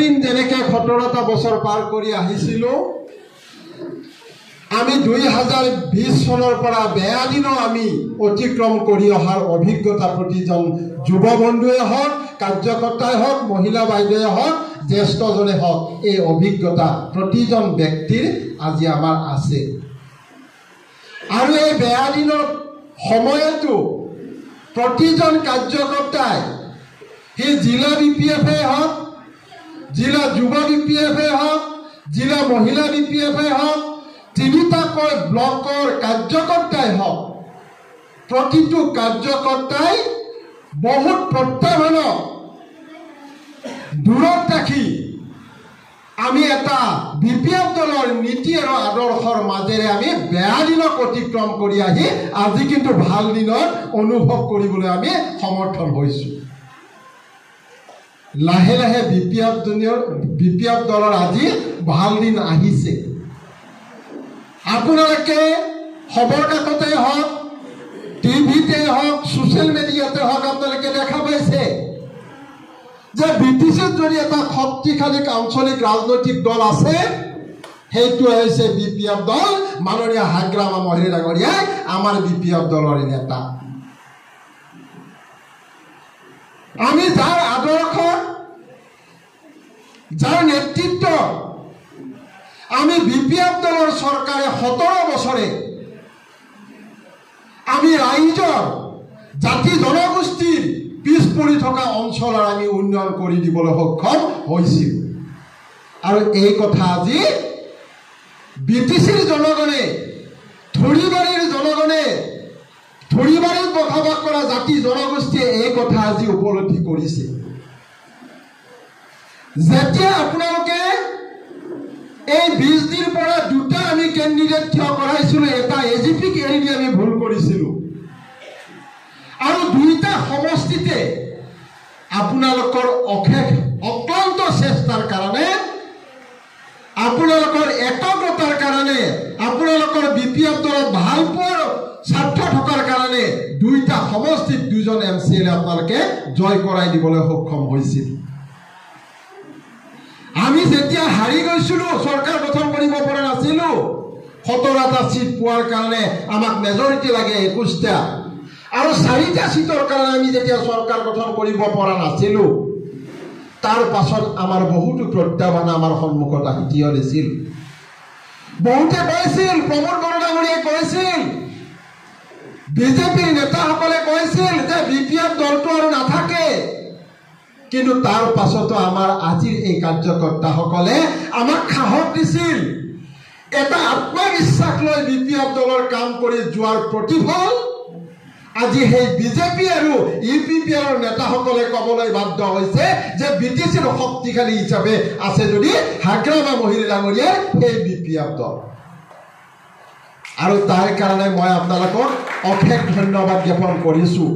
দিন যেনেকে 17টা বছৰ পাৰ কৰি আহিছিলোঁ, আমি 2020 চনৰ পৰা বেয়া দিনো আমি অতিক্ৰম কৰি অহাৰ অভিজ্ঞতা প্ৰতিজন যুৱ বন্ধুৱে হওক, কাৰ্যকৰ্তাই হওক, মহিলা বাইদেৱে হওক, জ্যেষ্ঠজনে হওক, এই অভিজ্ঞতা প্ৰতিজন ব্যক্তিৰ আজি আমাৰ আছে। আৰু এই বেয়া দিনৰ সময়তো প্ৰতিজন কাৰ্যকৰ্তাই সেই জিলা BPF হওক, জিলা যুৱ BPF হওক, জিলা মহিলা BPF হওক, 3টাকৈ ব্লকৰ কাৰ্যকৰ্তাই হওক, প্ৰতিটো কাৰ্যকৰ্তাই বহুত প্ৰত্যাহ্বানক দূৰত ৰাখি আমি এটা BPF দলৰ নীতি আৰু আদৰ্শৰ মাজেৰে আমি বেয়া দিনক অতিক্ৰম কৰি আহি আজি কিন্তু ভাল দিনত অনুভৱ কৰিবলৈ আমি সমৰ্থন হৈছোঁ। লাহে লাহে BPF দলৰ আজি ভাল দিন আহিছে। আপোনালোকে খবৰ কাকতে হওক, টিভিতে হওক, ছ'চিয়েল মিডিয়াতে হওক, আপোনালোকে দেখা পাইছে যে BTCত যদি এটা শক্তিশালী আঞ্চলিক ৰাজনৈতিক দল আছে, সেইটো হৈছে BPF দল। মাননীয় হাগ্ৰামা মহিলা ডাঙৰীয়াই আমাৰ BPF দলৰ নেতা। আমি যাৰ আদৰ্শ, যাৰ নেতৃত্ব আমি BPF দলৰ চৰকাৰে 17 বছৰে আমি ৰাইজৰ জাতি জনগোষ্ঠীৰ পিছ পৰি থকা অঞ্চলৰ আমি উন্নয়ন কৰি দিবলৈ সক্ষম হৈছিল। আৰু এই কথা আজি BTCৰ জনগণে, ধৰিবাৰীৰ জনগণে, ধৰিবাৰীত বসবাস কৰা জাতি জনগোষ্ঠীয়ে এই কথা আজি উপলব্ধি কৰিছে। যেতিয়া আপোনালোকে এই 20 দিন পৰা 2টা আমি কেণ্ডিডেট থিয় কৰাইছিলোঁ, এটা AGPক এৰি দি আমি ভুল কৰিছিলোঁ, আৰু 2টা সমষ্টিতে আপোনালোকৰ অক্লান্ত চেষ্টাৰ কাৰণে, আপোনালোকৰ একাগ্ৰতাৰ কাৰণে, আপোনালোকৰ BPF দলত ভাল পোৱাৰ স্বাৰ্থ থকাৰ কাৰণে 2টা সমষ্টিত 2জন MCL আপোনালোকে জয় কৰাই দিবলৈ সক্ষম হৈছিল। আমি যেতিয়া হাৰি গৈছিলোঁ, চৰকাৰ গঠন কৰিব পৰা নাছিলোঁ, 17টা চিট পোৱাৰ কাৰণে আমাক মেজৰিটি লাগে 21টা, আৰু 4টা চিটৰ কাৰণে আমি যেতিয়া চৰকাৰ গঠন কৰিব পৰা নাছিলোঁ, তাৰ পাছত আমাৰ বহুতো প্ৰত্যাহ্বান আমাৰ সন্মুখত আহি থিয় দিছিল। বহুতে কৈছিল, প্ৰমোদ বড়ো ডাঙৰীয়াই কৈছিল, বিজেপিৰ নেতাসকলে কৈছিল যে BPF দলটো আৰু নাথাকে। কিন্তু তাৰ পাছতো আমাৰ আজিৰ এই কাৰ্যকৰ্তাসকলে আমাক সাহস দিছিল। এটা আত্মবিশ্বাস লৈ BPF দলৰ কাম কৰি যোৱাৰ প্ৰতিফল আজি সেই বিজেপি আৰু UPPৰ নেতাসকলে ক'বলৈ বাধ্য হৈছে যে BTCৰ শক্তিশালী হিচাপে আছে যদি হাগ্ৰামা মহিলা ডাঙৰীয়াৰ সেই BPF দল। আৰু তাৰ কাৰণে মই আপোনালোকক অশেষ ধন্যবাদ জ্ঞাপন কৰিছোঁ।